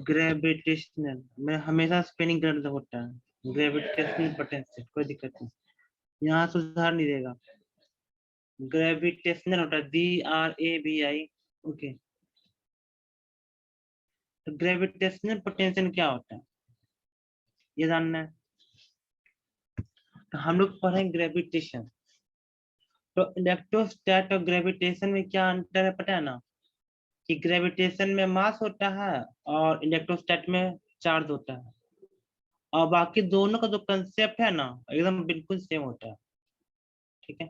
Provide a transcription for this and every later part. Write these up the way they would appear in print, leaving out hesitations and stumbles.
Gravitational में हमेशा spinning current होता है, ग्रेविटेशनल पोटेंशियल कोई दिक्कत नहीं, यहाँ सुधार नहीं देगा। ग्रेविटेशनल होता है GRAVI। ओके, तो ग्रेविटेशनल पोटेंशियल क्या होता है ये जानना है। तो हम लोग पढ़ेंगे ग्रेविटेशन। तो इलेक्ट्रोस्टैट और ग्रेविटेशन में क्या अंतर है पता है ना, कि ग्रेविटेशन में मास होता है और इलेक्ट्रोस्टैट में चार्ज होता है, और बाकी दोनों का जो कंसेप्ट है ना एकदम बिल्कुल सेम होता है। ठीक है,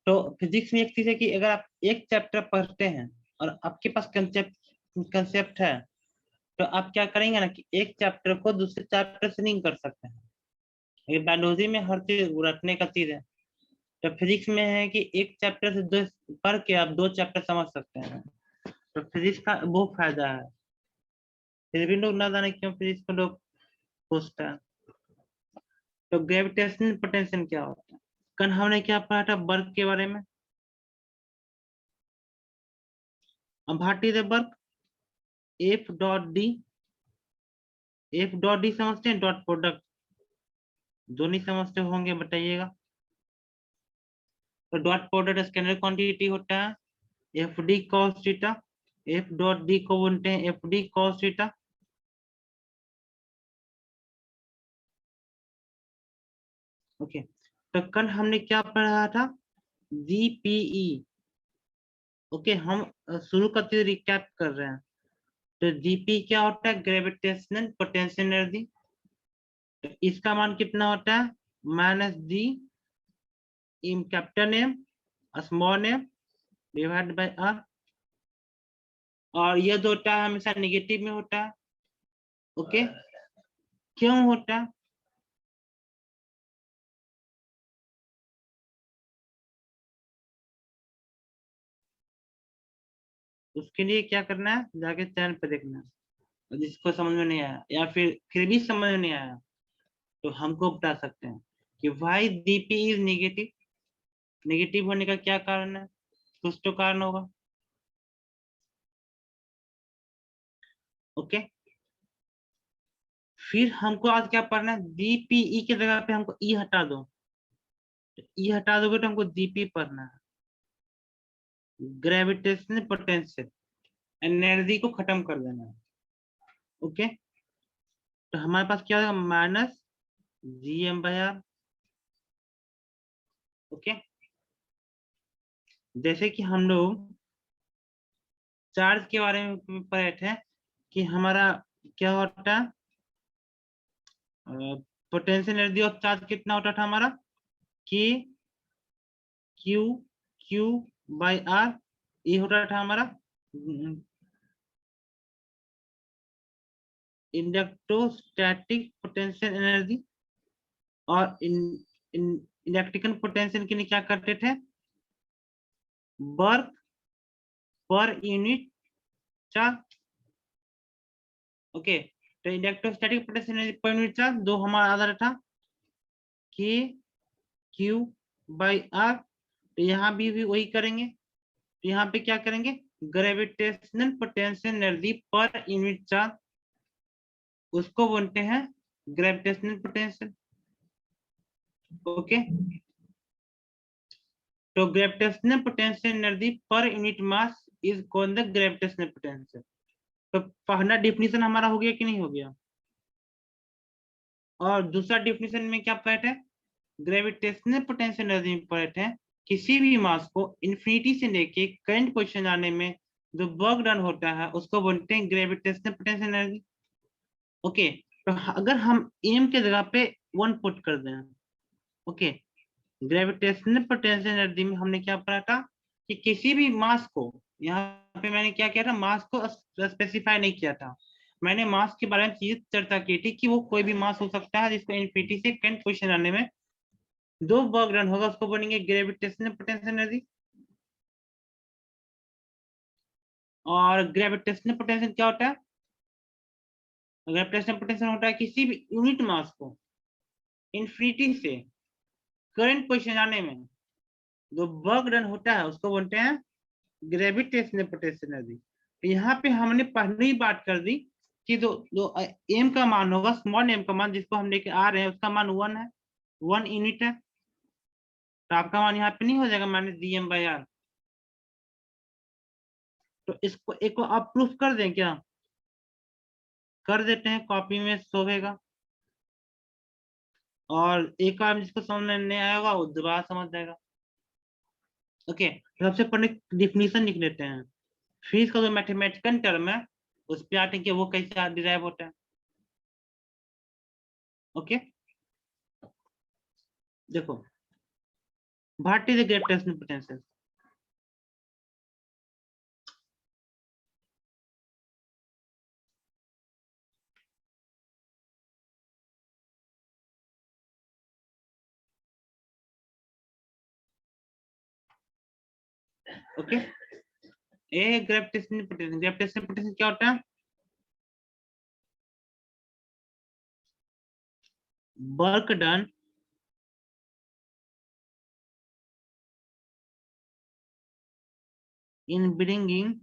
तो फिजिक्स में एक चीज है कि अगर आप एक चैप्टर पढ़ते हैं और आपके पास कंसेप्ट है, तो आप क्या करेंगे ना कि एक चैप्टर को दूसरे चैप्टर से लिंक कर सकते हैं। ये बायोलॉजी में हर चीज रटने का चीज है, तो फिजिक्स में है कि एक चैप्टर से दो पढ़ के आप दो चैप्टर समझ सकते हैं। तो फिजिक्स का बहुत फायदा है, फिर भी लोग ना जाने क्यों फिजिक्स को लोग पूछता है। तो ग्रेविटेशनल पोटेंशियल क्या होता है, कल हमने क्या पढ़ा था वर्क के बारे में। अब व्हाट इज वर्क, F.D समझते हैं, डॉट प्रोडक्ट, दोनों समझते होंगे बताइएगा। तो डॉट प्रोडक्ट स्कैलर क्वांटिटी होता है FD cos थीटा, F.D को बोलते हैं FD cos थीटा। ओके, तो कल हमने क्या पढ़ा था GPE। ओके, हम शुरू करते रिकैप कर रहे हैं। तो जीपी क्या होता है, ग्रेविटेशनल पोटेंशियल एनर्जी। तो इसका मान कितना होता है -G in capital M small M divide by R, और ये जो होता है हमेशा नेगेटिव में होता है। ओके, क्यों होता है, उसके लिए क्या करना है, जाके चैनल पे देखना है। और जिसको समझ में नहीं आया या फिर भी समझ में नहीं आया, तो हमको बता सकते हैं कि वाई जीपी इज नेगेटिव। नेगेटिव होने का क्या कारण है, कुछ तो कारण होगा। ओके, फिर हमको आज क्या पढ़ना है, जीपीई की जगह पे हमको ई हटा दो। ई हटा दोगे तो हमको जीपी पढ़ना है, ग्रेविटेशनल पोटेंशियल एनर्जी को खत्म कर देना है। ओके, तो हमारे पास क्या होगा -GM/R। ओके, जैसे कि हम लोग चार्ज के बारे में पढ़े थे कि हमारा क्या होता है, पोटेंशियल एनर्जी ऑफ चार्ज कितना होता था हमारा, कि Q/R, ये होता था हमारा इलेक्ट्रोस्टैटिक पोटेंशियल एनर्जी। और इलेक्ट्रिकल पोटेंशियल के लिए क्या करते थे, work per unit charge. Okay, तो electrostatic potential energy per unit charge दो हमारा आधार था कि Q/R। तो यहाँ भी वही करेंगे, तो यहाँ पे क्या करेंगे, gravitational potential energy per unit charge, उसको बोलते हैं ग्रेविटेशनल पोटेंशियल। ओके, तो gravitational potential energy per unit mass is called the gravitational potential. तो पहला डिफिनीशन हमारा हो गया कि नहीं हो गया, और दूसरा डिफिनीशन में क्या पढ़े थे, ग्रेविटेशनल पोटेंशियल एनर्जी में पढ़े थे किसी भी मास को इन्फिनिटी से लेके करंट पोजीशन आने में जो वर्क डन होता है उसको बोलते हैं ग्रेविटेशनल पोटेंशियल एनर्जी। ओके, तो अगर हम एम के जगह पे 1 पुट कर दें, ओके, ग्रेविटेशनल पोटेंशियल एनर्जी में हमने क्या पढ़ा था कि किसी भी मास को, यहाँ पे मैंने क्या किया था, मास को स्पेसिफाई नहीं किया था, मैंने मास के बारे में चीज चर्चा की थी कि वो कोई भी मास हो सकता है जिसको इन्फिनिटी से करंट पोजीशन आने में जो वर्क डन होगा उसको बोलेंगे ग्रेविटेशनल पोटेंशियल एनर्जी। और ग्रेविटेशनल पोटेंशियल क्या होता है, ग्रेविटेशनल पोटेंशियल होता है किसी भी यूनिट मास को इन्फिनिटी से करंट पोजीशन आने में जो वर्क डन होता है उसको बोलते हैं ग्रेविटेशनल पोटेंशियल एनर्जी। यहाँ पे हमने पहले ही बात कर दी कि जो एम का मान होगा, स्मॉल एम का मान जिसको हम लेके आ रहे हैं उसका मान 1 है, 1 यूनिट है, तो आपका मान यहाँ पे नहीं हो जाएगा -dm/r। तो इसको एक को आप प्रूफ कर दें क्या? कर देते हैं, कॉपी में शोभेगा, और एक बार जिसको समझ में नहीं आया होगा वो दोबारा समझ जाएगा। ओके, तो सबसे पहले डिफिनीशन लिख लेते हैं, फिर इसका जो मैथमेटिकल टर्म है उस पे आते हैं कि वो कैसे डिराइव होता है। ओके, देखो, what is the gravitational potential? Okay, A gravitational potential, gravitational potential क्या होता है? Work done in bringing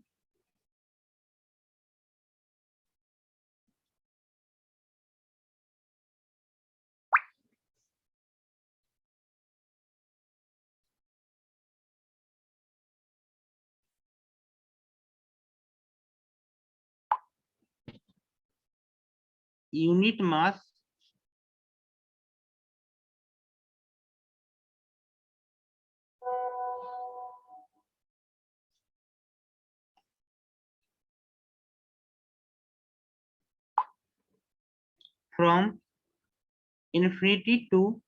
unit mass from infinity to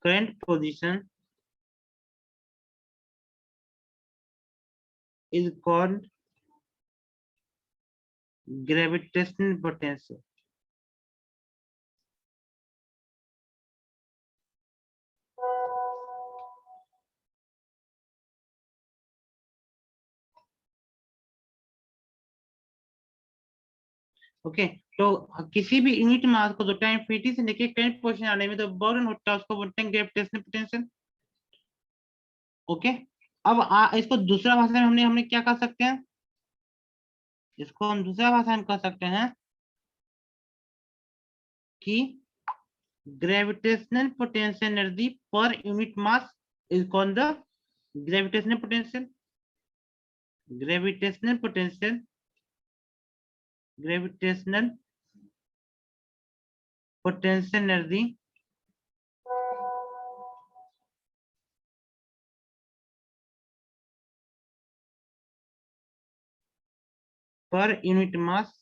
current position is called gravitational potential। Okay, तो किसी भी यूनिट मास को जो टाइम इंफिनिटी से लेके करंट पोजीशन आने में जो बर्डन होता है उसको बोलते हैं ग्रेविटेशनल पोटेंशियल। ओके, अब इसको दूसरा भाषा में हमने हमने क्या कह सकते हैं? इसको हम दूसरा भाषा में कह सकते हैं कि gravitational potential energy per unit mass is called the gravitational potential. Gravitational potential, gravitational potential energy per unit mass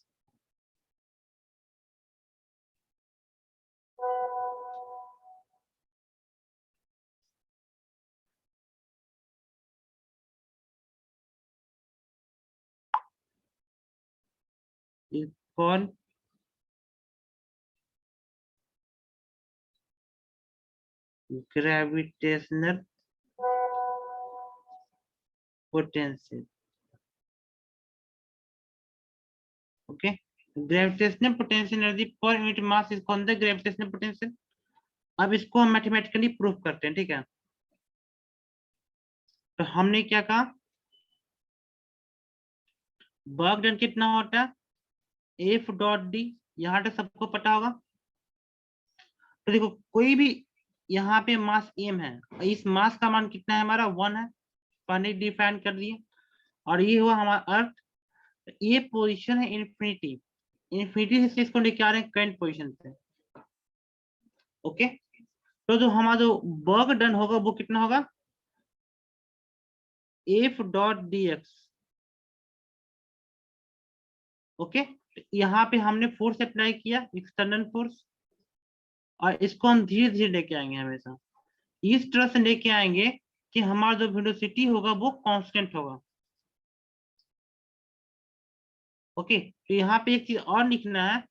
is called gravitational potential। Okay, gravitational potential energy per unit mass is called the gravitational potential. अब इसको हम mathematically proof करते हैं, ठीक है? तो हमने क्या कहा, वर्क डन कितना होता है एफ डॉट डी, यहाँ तक सबको पता होगा। तो देखो, कोई भी यहाँ पे मास एम है, इस मास का मान कितना है हमारा 1 है, पहले डिफाइन कर दिए, और ये हुआ हमारा अर्थ। ये पोजीशन है इन्फिनिटी, इन्फिनिटी से इसको लेके आ रहे हैं करंट पोजीशन पे। ओके, तो जो हमारा जो वर्क डन होगा वो कितना होगा, F dot D x. Okay, यहाँ पे हमने फोर्स अप्लाई किया, एक्सटर्नल फोर्स, और इसको हम धीरे धीरे लेके आएंगे, हमेशा इस तरह से लेके आएंगे कि हमारा जो वेलोसिटी होगा वो कांस्टेंट होगा। ओके, तो यहाँ पे एक चीज और लिखना है,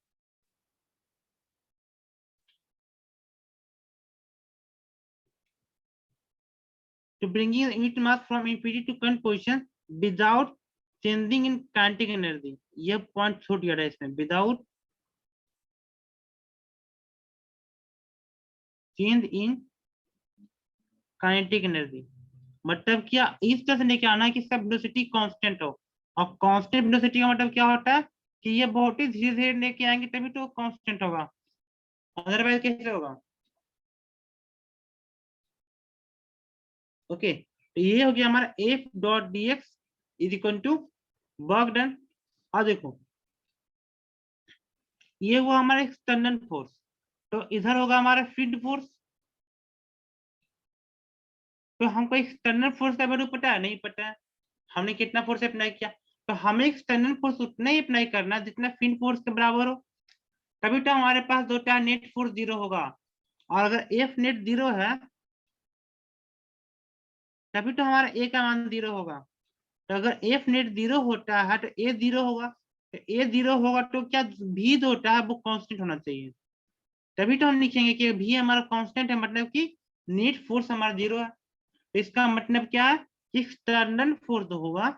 to bringing unit mass from infinity to current position without changing in kinetic energy। ये पॉइंट छूट गया है इसमें, without change in kinetic energy. मतलब क्या, इस तरह से लेके आना है कि सब वेलोसिटी कांस्टेंट हो, और कांस्टेंट वेलोसिटी का मतलब क्या होता है कि ये बहुत ही धीरे धीरे लेके आएंगे तभी तो कांस्टेंट होगा, अदरवाइज कैसे होगा। ओके, तो ये हो गया हमारा F dot D X is equal to work done. और देखो ये हुआ हमारा एक्सटर्नल फोर्स, तो इधर होगा हमारा फील्ड फोर्स। तो हमको एक्सटर्नल फोर्स का वैल्यू पता है, नहीं पता है, हमने कितना फोर्स अप्लाई किया, तो हमें एक्सटर्नल फोर्स उतना ही अप्लाई करना जितना फील्ड फोर्स के बराबर हो, तभी तो हमारे पास दो टाइम नेट फोर्स जीरो होगा। और अगर एफ नेट जीरो है तभी तो हमारा ए का मान जीरो होगा। तो अगर एफ नेट जीरो होता है तो ए जीरो होगा, तो ए जीरो होगा तो क्या भी जो होता है वो कांस्टेंट होना चाहिए, तभी तो हम लिखेंगे कि भी हमारा कांस्टेंट है, मतलब कि नेट फोर्स हमारा जीरो है। तो इसका मतलब क्या है, एक्सटर्नल फोर्स होगा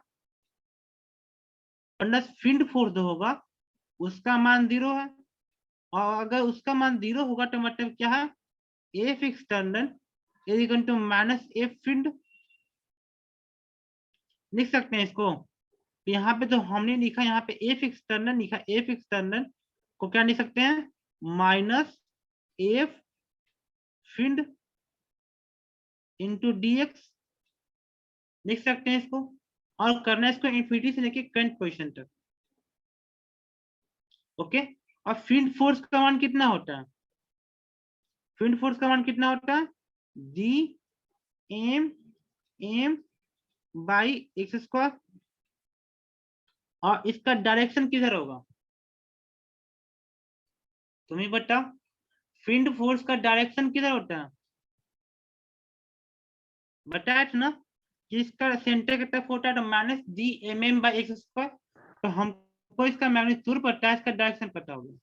प्लस फील्ड फोर्स होगा, उसका मान जीरो है। और अगर उसका मान जीरो होगा तो मतलब क्या है, F external is equal to minus F field. लिख सकते हैं इसको, तो यहाँ पे तो हमने लिखा, यहाँ पे एफ एक्सटर्नल लिखा, एफ एक्सटर्नल को क्या लिख सकते हैं, minus F field into D x, लिख सकते हैं इसको। और करना है इसको इन्फिनिटी से लेके करंट पोजिशन तक। ओके, और फील्ड फोर्स का मान कितना होता है, फील्ड फोर्स का मान कितना होता है, G M M by X square. और इसका डायरेक्शन किधर होगा, तुम्हें बताओ, फील्ड फोर्स का डायरेक्शन किधर होता है, बताया था ना कि इसका सेंटर की तरफ होता है, तो minus G M M by X square. तो हमको इसका मैग्नीट्यूड पता है, इसका डायरेक्शन पता होगा,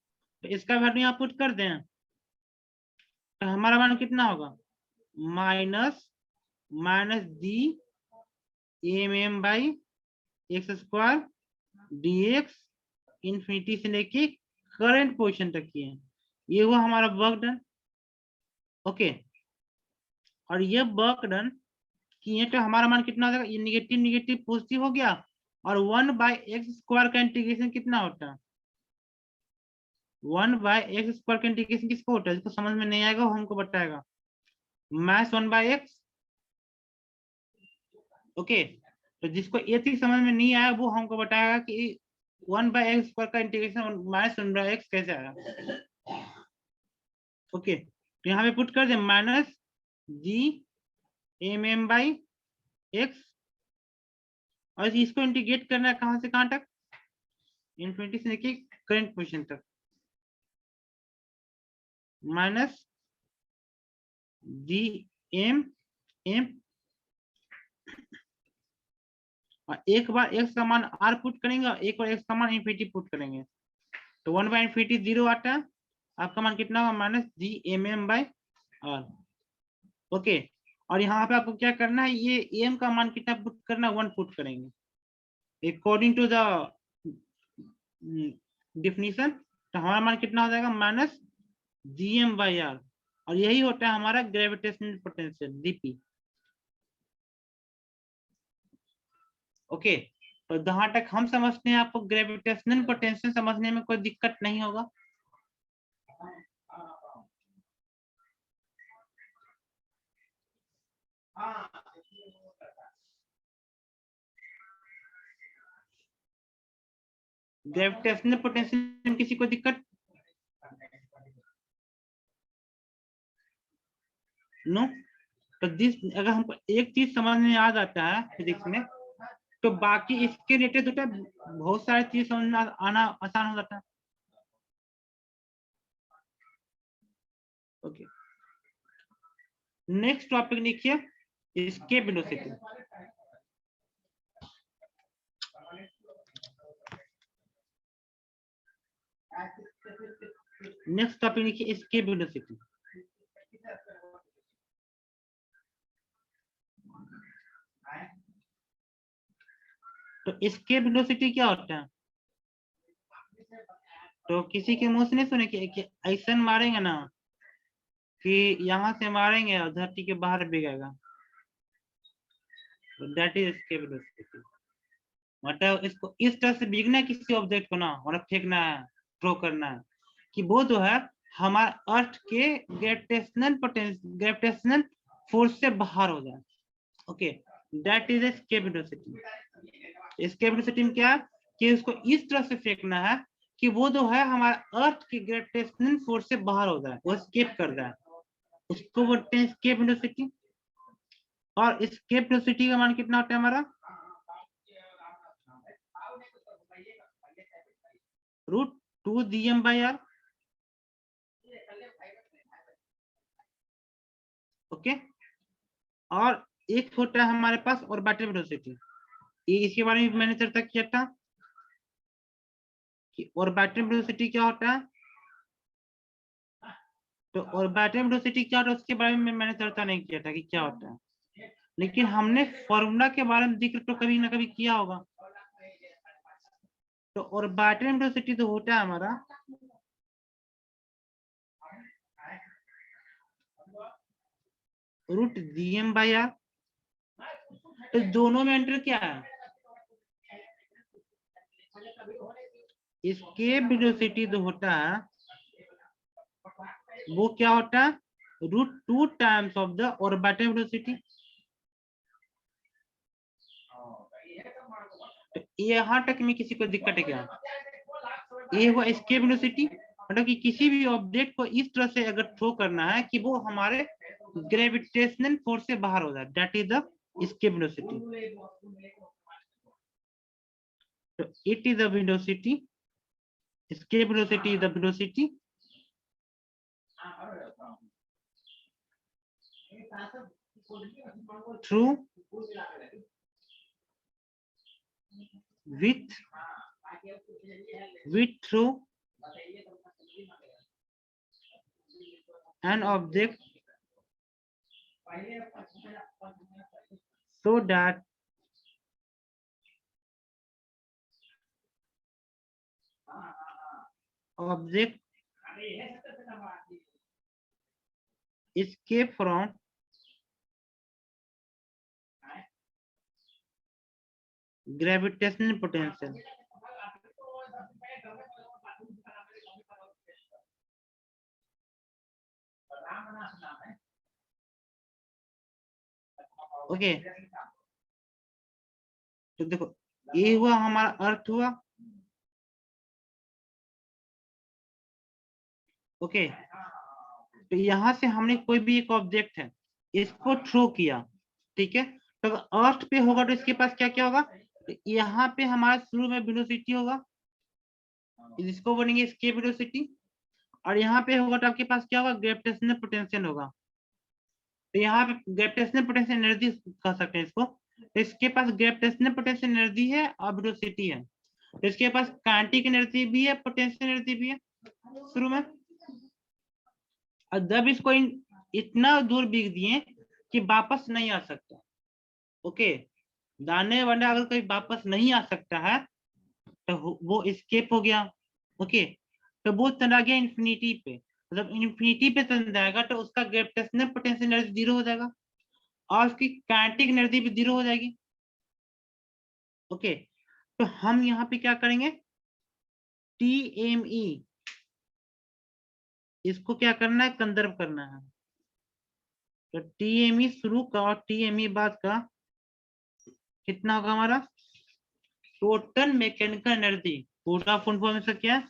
तो इसका वैल्यू यहाँ पुट कर दें, तो हमारा मान कितना होगा, minus minus G M M by X square D X, infinity से लेके करंट पोजिशन तक की है। ये हुआ हमारा वर्क डन। ओके, और ये वर्क डन किए तो हमारा मान कितना हो जाएगा, ये निगेटिव निगेटिव पॉजिटिव हो गया। और 1/x² का इंटीग्रेशन कितना होता है, 1/x² का इंटीग्रेशन किसको होता है, जिसको समझ में नहीं आएगा वो हमको बताएगा, मैथ 1/x। ओके, तो जिसको ये चीज समझ में नहीं आया वो हमको बताएगा कि 1/x² का इंटीग्रेशन -1/x कैसे आया। ओके, तो यहाँ पे पुट कर दे minus G M M by x, और इसको इंटीग्रेट करना है कहां से कहां तक, इन्फिनिटी से लेके करंट पोजीशन तक, माइनस जी एम एम, और एक बार एक्स का मान आर पुट करेंगे और एक बार एक्स का मान इन्फिनिटी पुट करेंगे, तो 1/इन्फिनिटी 0 आता है, आपका मान कितना होगा, minus G M M by R. Okay, और यहाँ पे आपको क्या करना है, ये एम का मान कितना पुट करना है, 1 पुट करेंगे अकॉर्डिंग टू द डिफिनीशन। तो हमारा मान कितना हो जाएगा, minus G M by R, और यही होता है हमारा ग्रेविटेशनल पोटेंशियल डीपी। ओके, तो जहां तक हम समझते हैं आपको ग्रेविटेशनल पोटेंशियल समझने में कोई दिक्कत नहीं होगा। ग्रेविटेशनल पोटेंशियल में किसी को दिक्कत, नो। तो जिस अगर हमको एक चीज समझ में आ जाता है फिजिक्स में, तो बाकी इसके रिलेटेड होता है बहुत सारी चीज समझ में आना आसान हो जाता है। ओके, नेक्स्ट टॉपिक लिखिए, एस्केप वेलोसिटी। नेक्स्ट टॉपिक लिखिए, एस्केप वेलोसिटी। तो एस्केप वेलोसिटी क्या होता है, तो किसी के मुंह से नहीं सुने कि ऐसा मारेंगे ना कि यहाँ से मारेंगे और धरती के बाहर बिगेगा, दैट इज एस्केप वेलोसिटी। मतलब इसको इस तरह से बिगना है किसी ऑब्जेक्ट को ना, और फेंकना है, थ्रो करना है कि वो जो है हमारे अर्थ के ग्रेविटेशनल फोर्स से बाहर हो जाए। Okay, that is escape velocity. Escape velocity में क्या है कि उसको इस तरह से फेंकना है कि वो जो है हमारे अर्थ के ग्रेविटेशनल फोर्स से बाहर हो जाए, वो एस्केप कर जाए, उसको बोलते हैं एस्केप वेलोसिटी। और एस्केप वेलोसिटी का मान कितना होता है हमारा, √2gm/r। ओके, और एक होता है हमारे पास ऑर्बिटल वेलोसिटी, ये इसके बारे में मैंने चर्चा किया था कि ऑर्बिटल वेलोसिटी क्या होता है। तो ऑर्बिटल वेलोसिटी क्या होता है उसके बारे में मैंने चर्चा नहीं किया था कि क्या होता है, लेकिन हमने फॉर्मूला के बारे में जिक्र तो कभी ना कभी किया होगा। तो ऑर्बिटल वेलोसिटी तो होता है हमारा √gm/r। तो दोनों में अंतर क्या है, एस्केप वेलोसिटी जो होता है वो क्या होता है, √2 times of the orbital velocity. यहाँ तक में किसी को दिक्कत है क्या, ये हुआ एस्केप वेलोसिटी, मतलब कि किसी भी ऑब्जेक्ट को इस तरह से अगर थ्रो करना है कि वो हमारे ग्रेविटेशनल फोर्स से बाहर हो जाए, that is the escape velocity. तो it is the velocity, escape velocity is the velocity through through an object so that object escape from gravitational potential। Okay, तो देखो ये हुआ हमारा अर्थ हुआ। ओके, तो यहां से हमने कोई भी एक ऑब्जेक्ट है इसको थ्रो किया, ठीक है, तो अर्थ पे होगा तो इसके पास क्या क्या होगा, तो यहाँ पे हमारा शुरू में वेलोसिटी होगा, इसको बोलेंगे एस्केप वेलोसिटी। और यहाँ पे होगा तो आपके पास क्या होगा, ग्रेविटेशनल पोटेंशियल होगा। तो यहाँ पे ग्रेविटेशनल पोटेंशियल एनर्जी कह सकते हैं इसको। तो इसके पास ग्रेविटेशनल पोटेंशियल एनर्जी है और वेलोसिटी है, तो इसके पास काइनेटिक एनर्जी भी है, पोटेंशियल एनर्जी भी है शुरू में। और जब इसको इतना दूर बिक दिए कि वापस नहीं आ सकता, ओके, दाने वाला अगर कोई वापस नहीं आ सकता है तो वो एस्केप हो गया। ओके, तो वो चला गया इन्फिनिटी पे, जब इन्फिनिटी पे चल जाएगा तो उसका ग्रेविटेशनल पोटेंशियल एनर्जी जीरो हो जाएगा और उसकी काइनेटिक एनर्जी भी जीरो हो जाएगी। ओके, तो हम यहाँ पे क्या करेंगे, TME इसको क्या करना है, कंजर्व करना है। तो TME शुरू का और TME बाद का कितना होगा हमारा, टोटल मैकेनिकल एनर्जी, पूरा फुल फॉर्म इसका क्या है,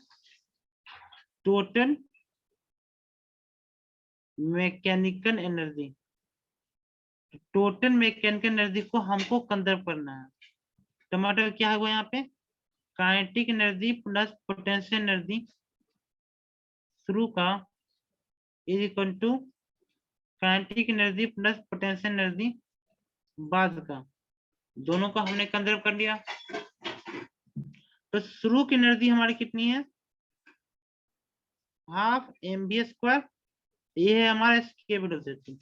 total mechanical energy. Total mechanical energy को हमको कंजर्व करना है। टमाटर क्या है वो यहाँ पे, kinetic energy plus potential energy शुरू का is equal to kinetic energy plus potential energy बाद का, दोनों का हमने कंजर्व कर लिया। तो शुरू की एनर्जी हमारी कितनी है, हाफ mv², ये है हमारा एस्केप वेलोसिटी।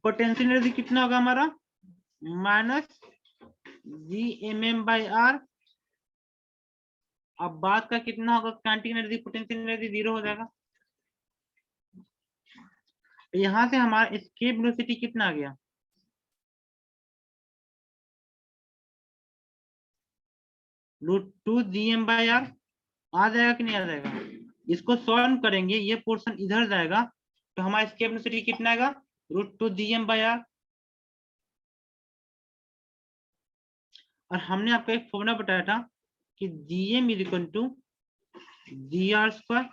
पोटेंशियल एनर्जी कितना होगा हमारा, -gmm/r। अब बाद का कितना होगा, kinetic energy potential energy zero हो जाएगा। तो यहाँ से हमारा एस्केप वेलोसिटी कितना आ गया, √2 GM/r आ जाएगा कि नहीं आ जाएगा। इसको सॉल्व करेंगे, ये पोर्शन इधर जाएगा, तो हमारा एस्केप वेलोसिटी कितना आएगा, √2 GM/r। और हमने आपको एक फॉर्मूला बताया था कि Gm = GR²।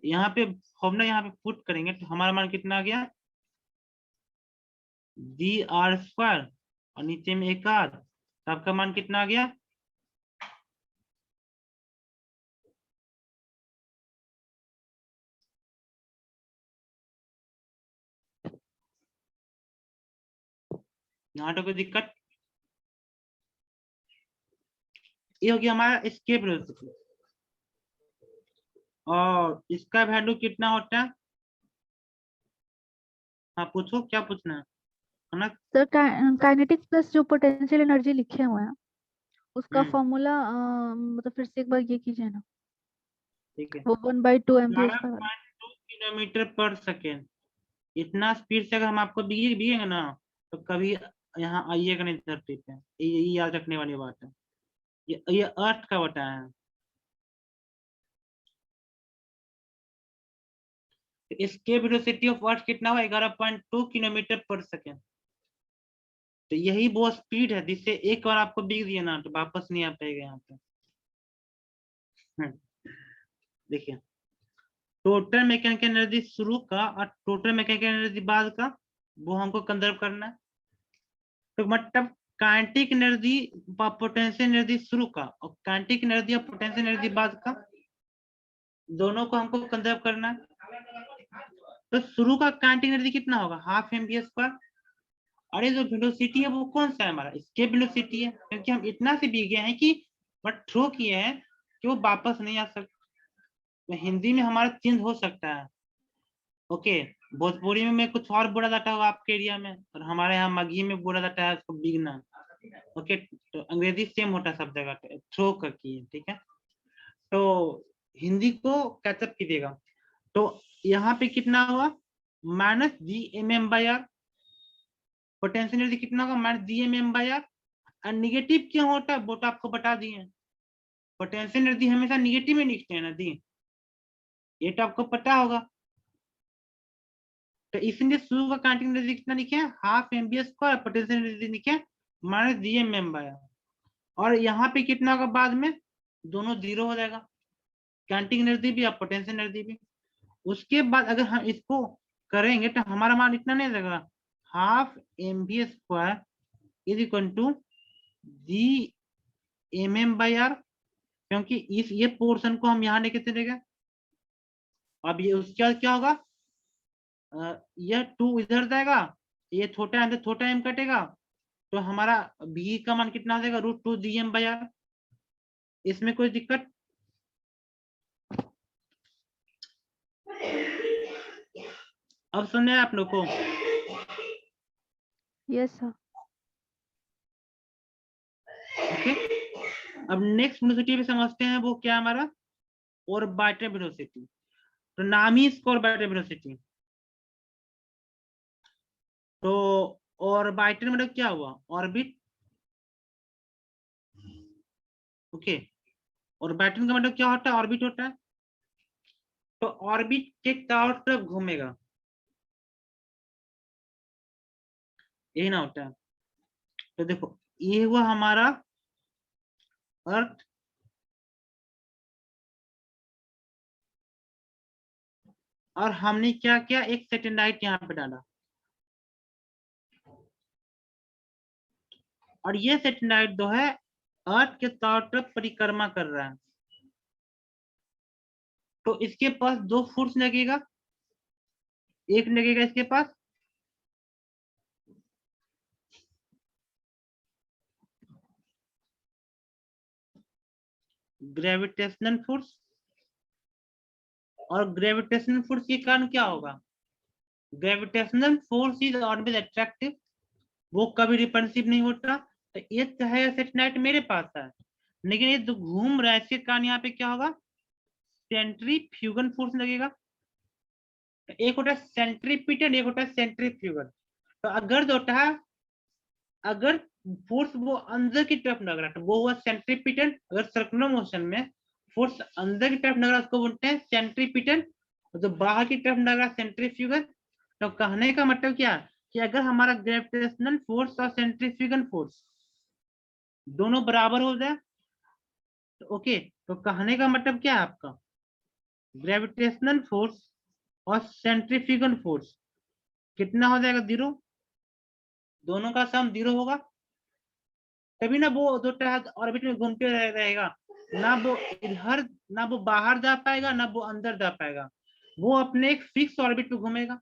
यहाँ पे फॉर्मूला यहाँ पे पुट करेंगे तो हमारा मान कितना आ गया, GR² और नीचे में एक आर, तो आपका मान कितना आ गया, यहाँ तो कोई दिक्कत। ये हो गया हमारा एस्केप वेलोसिटी। और इसका वैल्यू कितना होता है, हाँ पूछो क्या पूछना है ना। सर काइनेटिक्स प्लस जो पोटेंशियल एनर्जी लिखे हुए हैं उसका हम्म, फॉर्मूला मतलब फिर से एक बार ये कीजिए ना। ठीक है। वो 1/2 mv² वाला। 11.2 km/s, इतना स्पीड से अगर हम आपको दिएंगे ना, तो कभी यहाँ आइएगा नहीं धरती पे, ये याद रखने वाली बात है। ये अर्थ का बताया है। इसके वेलोसिटी ऑफ अर्थ कितना हुआ, 11.2 km/s। तो यही वो स्पीड है जिससे एक बार आपको बिक दिया ना तो वापस नहीं आ पाएगा यहाँ पे। देखिए, टोटल मैकेनिकल एनर्जी शुरू का और टोटल मैकेनिकल एनर्जी बाद का, वो हमको कंजर्व करना है। तो मतलब काइनेटिक एनर्जी पोटेंशियल एनर्जी शुरू का और काइनेटिक एनर्जी और पोटेंशियल एनर्जी बाद का, दोनों को हमको कंजर्व करना है। तो शुरू का काइनेटिक एनर्जी कितना होगा, ½ mv²। और ये जो वेलोसिटी है वो कौन सा है, हमारा एस्केप वेलोसिटी है, क्योंकि हम इतना से भी गए हैं कि बट थ्रो किए हैं कि वो वापस नहीं आ सकते। तो हिंदी में हमारा चेंज हो सकता है। ओके, भोजपुरी में मैं कुछ और बोला जाता होगा आपके एरिया में, और हमारे यहाँ मगही में बोला जाता है उसको बिगना। ओके, तो अंग्रेजी सेम होता है सब जगह पे, थ्रो करके, ठीक है। तो हिंदी को कैचअप कीजिएगा। तो यहाँ पे कितना हुआ, -GMM/r। पोटेंशियल एनर्जी कितना होगा, -GMM/r। और निगेटिव क्यों होता है वो तो आपको बता दिए, पोटेंशियल एनर्जी हमेशा निगेटिव में लिखते हैं ना दी, ये तो आपको पता होगा। तो इसलिए शुरू का काइनेटिक एनर्जी कितना लिखे हैं, ½ mv², पोटेंशियल एनर्जी लिखे -GMM/r। और यहाँ पे कितना होगा बाद में, दोनों जीरो हो जाएगा, काइनेटिक एनर्जी भी और पोटेंशियल एनर्जी भी। उसके बाद अगर हम इसको करेंगे तो हमारा मान इतना नहीं लगेगा, ½ mv² = GMM/r, क्योंकि इस ये पोर्शन को हम यहाँ लेके चले गए। अब ये उसके बाद क्या होगा, यह 2 इधर जाएगा, ये छोटा एम से छोटा एम कटेगा, तो हमारा बी का मान कितना आ जाएगा, √2 GM/r। इसमें कोई दिक्कत, अब सुनने आप लोग को। Yes sir. ओके, अब नेक्स्ट वेलोसिटी भी समझते हैं, वो क्या हमारा ऑर्बिटल वेलोसिटी। तो नाम ही इसको ऑर्बिटल वेलोसिटी। तो ऑर्बिटल मतलब क्या हुआ, ऑर्बिट। ओके, ऑर्बिटल का मतलब क्या होता है, ऑर्बिट होता है। तो ऑर्बिट के चारों तरफ घूमेगा, यही ना होता है। तो देखो, ये हुआ हमारा अर्थ, और हमने क्या किया, एक सैटेलाइट यहाँ पे डाला, और ये सैटेलाइट जो है अर्थ के चारों तरफ परिक्रमा कर रहा है। तो इसके पास 2 फोर्स लगेगा, एक लगेगा इसके पास ग्रेविटेशनल फोर्स, और ग्रेविटेशनल फोर्स के कारण क्या होगा, gravitational force is always attractive, वो कभी रिपल्सिव नहीं होता। तो ये चाहे सैटेलाइट मेरे पास है, लेकिन ये जो घूम रहा है इसके कारण यहाँ पे क्या होगा, सेंट्रीफ्यूगल फोर्स लगेगा। एक होता है सेंट्रीपिटल, एक होता है सेंट्रीफ्यूगल। तो अगर जो होता है, अगर फोर्स वो अंदर की तरफ लग रहा है तो वो हुआ सेंट्रीपिटल। अगर सर्कुलर मोशन में फोर्स अंदर की तरफ लग रहा है उसको बोलते हैं सेंट्रीपिटल, और जो बाहर की तरफ लग रहा है सेंट्रीफ्यूगल। तो कहने का मतलब क्या कि अगर हमारा ग्रेविटेशनल फोर्स और सेंट्रीफ्यूगल फोर्स दोनों बराबर हो जाए तो ओके, तो कहने का मतलब क्या है आपका, ग्रेविटेशनल फोर्स और सेंट्रीफ्यूगल फोर्स कितना हो जाएगा, 0। दोनों का सम 0 होगा, तभी ना वो जो ऑर्बिट में घूमते रहेगा। ना वो इधर, ना वो बाहर जा पाएगा, ना वो अंदर जा पाएगा, वो अपने एक फिक्स ऑर्बिट पे घूमेगा।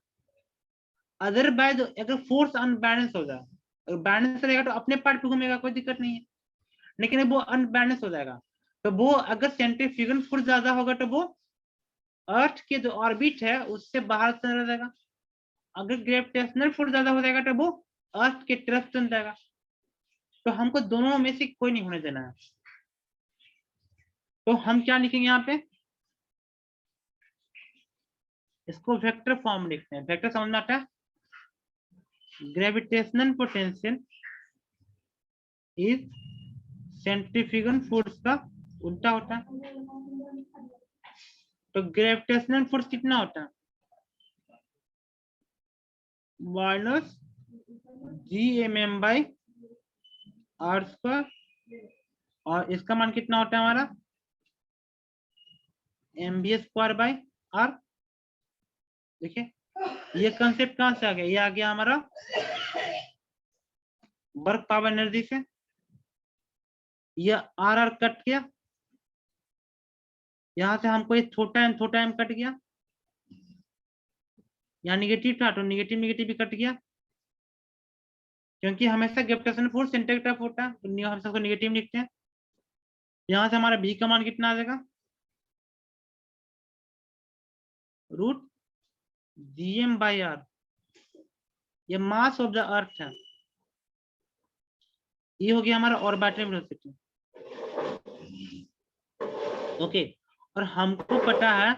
अदरवाइज अगर फोर्स अनबैलेंस हो जाए, अगर बैलेंस रहेगा तो अपने पार्ट पे घूमेगा, कोई दिक्कत नहीं है। लेकिन वो अनबैलेंस हो जाएगा तो वो अगर सेंट्रीफ्यूगल फोर्स ज्यादा होगा तो वो अर्थ के जो ऑर्बिट है उससे बाहर चला जाएगा। अगर ग्रेविटेशनल फोर्स ज्यादा हो जाएगा तो वो अर्थ के तरफ चल जाएगा। तो हमको दोनों में से कोई नहीं होने देना है। तो हम क्या लिखेंगे यहाँ पे, इसको वेक्टर फॉर्म लिखते हैं। वेक्टर समझ में आता है, gravitational potential is centrifugal force का उल्टा होता है। तो ग्रेविटेशनल फोर्स कितना होता है, minus GMM by R square, और इसका मान कितना होता है हमारा, MB स्क्वायर बाई आर। देखिए ये कंसेप्ट कहां से आ गया, ये आ गया हमारा वर्क पावर एनर्जी से। ये आर कट गया, यहां से हमको ये छोटा एम कट गया, यहाँ निगेटिव था तो निगेटिव निगेटिव भी कट गया, क्योंकि हमेशा ग्रेविटेशनल फोर्स सेंटर की तरफ होता है तो हम सबको निगेटिव लिखते हैं। यहाँ से हमारा बी का मान कितना आ जाएगा, रूट GM बाई आर। ये मास ऑफ द अर्थ है, ये हो गया हमारा ऑर्बिटल वेलोसिटी। ओके, और हमको पता है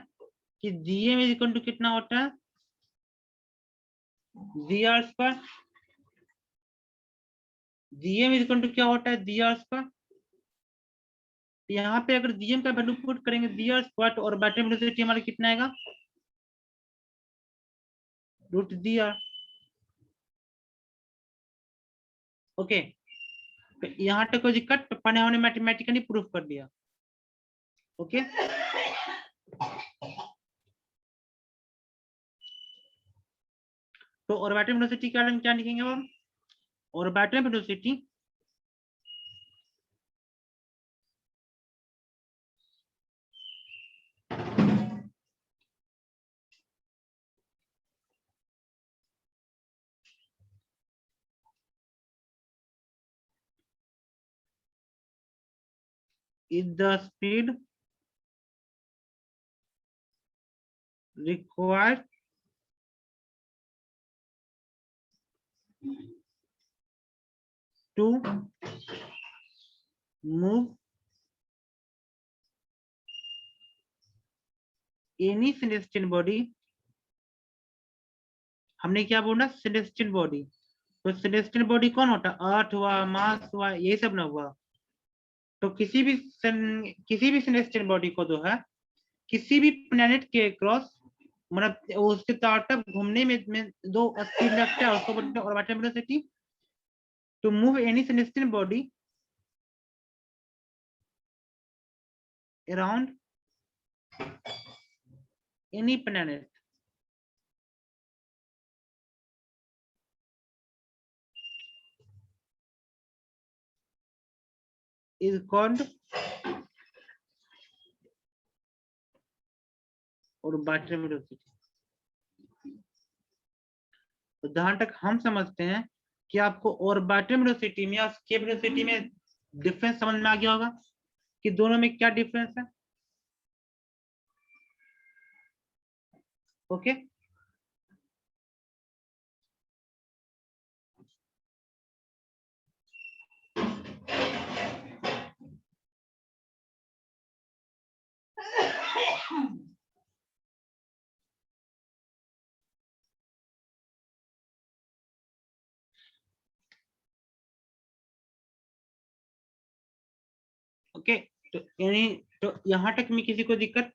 कि GM इज इक्वल टू कितना होता है, GR square. GM is equal to क्या होता है, GR स्क्वायर। यहाँ पे अगर GM का वैल्यू पुट करेंगे GR स्क्वायर तो ऑर्बिटल वेलोसिटी हमारा कितना आएगा, रूट GR। ओके, तो यहाँ तक कोई दिक्कत, पढ़े हमने मैथमेटिकली प्रूफ कर दिया। ओके, तो ऑर्बिटल वेलोसिटी क्या लिखेंगे अब हम, orbital velocity is the speed required to move any celestial body। हमने क्या बोला, सेलेस्टियल बॉडी। तो सेलेस्टियल बॉडी कौन होता है, अर्थ हुआ, मार्स हुआ, ये सब ना हुआ। तो किसी भी सेलेस्टियल बॉडी को जो है किसी भी प्लेनेट के क्रॉस, मतलब उसके चारों तरफ घूमने में दो स्पीड लगता है, उसको बोलते हैं orbital velocity. To move any celestial body around any planet is called orbital velocity. तो जहां तक हम समझते हैं कि आपको ऑर्बिटल वेलोसिटी में और स्केप वेलोसिटी में डिफरेंस समझ में आ गया होगा कि दोनों में क्या डिफरेंस है। ओके, ओके, तो यानी तो यहाँ तक में किसी को दिक्कत?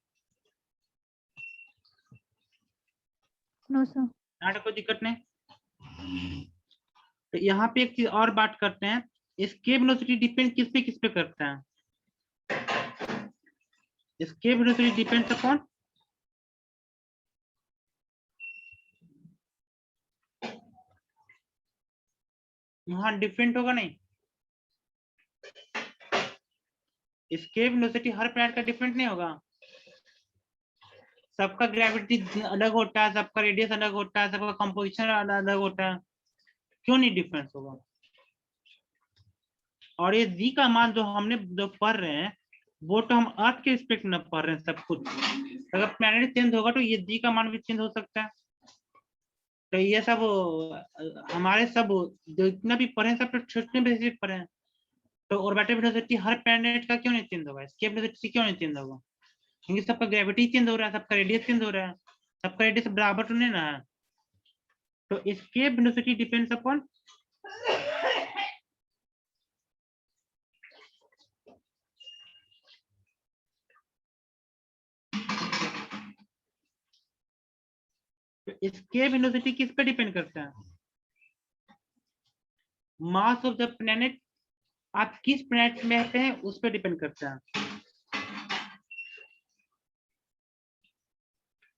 No sir. यहाँ तक कोई दिक्कत नहीं। तो यहाँ पे एक चीज और बात करते हैं, एस्केप वेलोसिटी डिपेंड किस पे करता है? एस्केप वेलोसिटी डिपेंड्स अपॉन यहाँ डिफरेंट होगा नहीं? एस्केप वेलोसिटी हर प्लैनेट का डिफरेंट नहीं होगा, सबका ग्रेविटी अलग होता है, सबका रेडियस अलग होता है, सबका कंपोजिशन अलग होता है, क्यों नहीं डिफरेंस होगा? और ये जी का मान जो हमने जो पढ़ रहे हैं वो तो हम अर्थ के रिस्पेक्ट में पढ़ रहे हैं सब कुछ, अगर प्लैनेट चेंज होगा तो ये जी का मान भी चेंज हो सकता है। तो ये सब हमारे सब जो इतना भी पढ़े सब तो छोटे बेसिक पढ़े हैं। तो ऑर्बिटल वेलोसिटी हर प्लैनेट का क्यों नहीं चेंज होगा? एस्केप वेलोसिटी क्यों नहीं चेंज होगा? क्योंकि सबका ग्रेविटी चेंज हो रहा है, सबका रेडियस चेंज हो रहा है, सबका रेडियस बराबर तो नहीं ना है। तो escape velocity depends upon escape velocity किस पे डिपेंड करता है? मास ऑफ द प्लैनेट, आप किस प्लैनेट में रहते हैं उस पर डिपेंड करता है।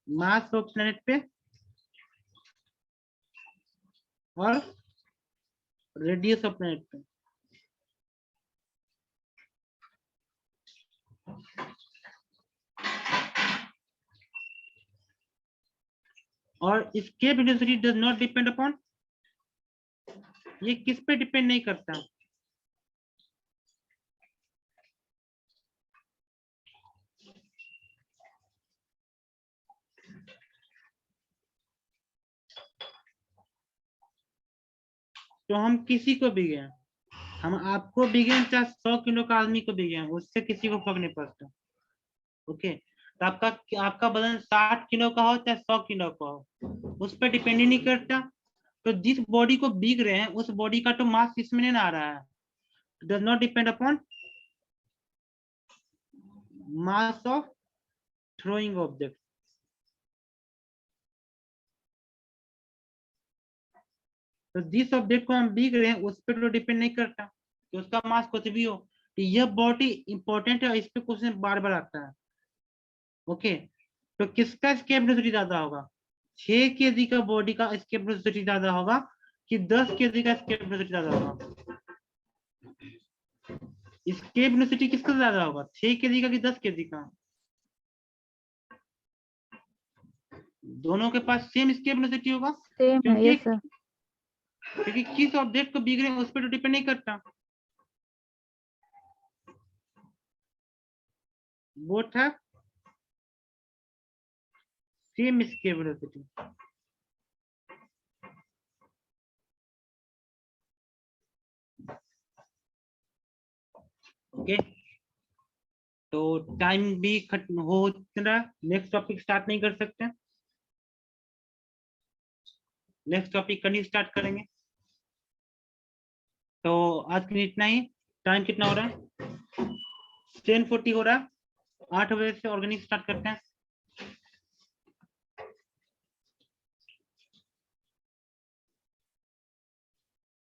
मास ऑफ प्लैनेट पे और रेडियस ऑफ प्लैनेट पे। और escape velocity does not depend upon, ये किस पे डिपेंड नहीं करता? तो हम किसी को भी गए, हम आपको भी गए, चाहे 100 किलो का आदमी को भी गए, उससे किसी को फर्क नहीं पड़ता। ओके, तो आपका वजन 60 किलो का हो चाहे 100 किलो का हो, उस पर डिपेंड ही नहीं करता। तो जिस बॉडी को बीग रहे हैं उस बॉडी का तो मास इसमें नहीं आ रहा है, does not depend upon mass of throwing object. तो जिस ऑब्जेक्ट को हम बीग रहे हैं उस पर तो डिपेंड नहीं करता कि उसका मास कुछ भी हो। तो यह बॉडी इंपॉर्टेंट है, इस पे क्वेश्चन बार बार आता है। ओके, तो किसका एस्केप वेलोसिटी ज्यादा होगा? 6 केजी का बॉडी का एस्केप वेलोसिटी ज्यादा होगा कि 10 केजी का एस्केप वेलोसिटी ज्यादा होगा? एस्केप वेलोसिटी किसका ज्यादा होगा, 6 केजी का कि 10 केजी का? दोनों के पास सेम एस्केप वेलोसिटी होगा, सेम है, क्योंकि यस सर। क्योंकि किस ऑब्जेक्ट को बीग रहे हैं उस पर तो डिपेंड नहीं करता, वो था सेम एस्केप वेलोसिटी। ओके, तो टाइम भी खत्म हो रहा, नेक्स्ट टॉपिक स्टार्ट नहीं कर सकते, नेक्स्ट टॉपिक कल स्टार्ट करेंगे। तो आज के लिए इतना ही। टाइम कितना हो रहा है? 10:40 हो रहा है, 8 बजे से ऑर्गेनिक स्टार्ट करते हैं।